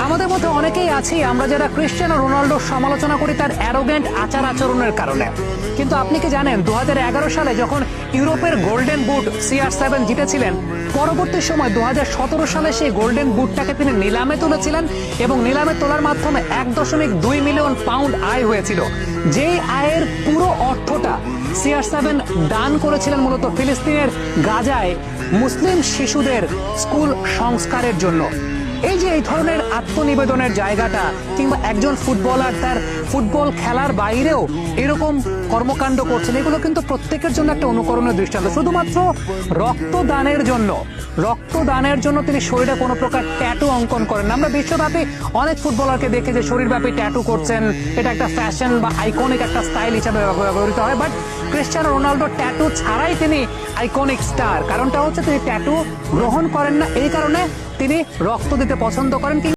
আমাদের মধ্যে অনেকেই আছি আমরা যারা ক্রিশ্চিয়ানো রোনাল্ডোর সমালোচনা করি তার অ্যারোগেন্ট আচার আচরণের কারণে। কিন্তু আপনি কি জানেন 2011 সালে যখন ইউরোপের গোল্ডেন বুট CR7 জিতেছিলেন, পরবর্তী সময় 2017 সালে সেই গোল্ডেন বুটটাকে তিনি নিলামে তুলেছিলেন এবং নিলামে তোলার মাধ্যমে 1.2 মিলিয়ন পাউন্ড আয় হয়েছিল। যেই আয়ের পুরো অর্থটা CR7 দান করেছিলেন মূলত ফিলিস্তিনের গাজায় মুসলিম শিশুদের স্কুল সংস্কারের জন্য। এই যে এই ধরনের আত্মনিবেদনের জায়গাটা, কিংবা একজন ফুটবলার তার ফুটবল খেলার বাইরেও এরকম কর্মকাণ্ড করছেন, এগুলো কিন্তু প্রত্যেকের জন্য একটা অনুকরণের দৃষ্টান্ত। শুধুমাত্র রক্তদানের জন্য তিনি শরীরে কোনো প্রকার ট্যাটু অঙ্কন করেন না। আমরা বিশ্বব্যাপী অনেক ফুটবলারকে দেখি যে শরীরব্যাপী ট্যাটু করছেন, এটা একটা ফ্যাশন বা আইকনিক একটা স্টাইল হিসাবে ব্যবহৃত হয়। বাট ক্রিশ্চিয়ানো রোনাল্ডো ট্যাটু ছাড়াই তিনি আইকনিক স্টার। কারণটা হচ্ছে তিনি ট্যাটু গ্রহণ করেন না, এই কারণে তিনি রক্ত দিতে পছন্দ করেন।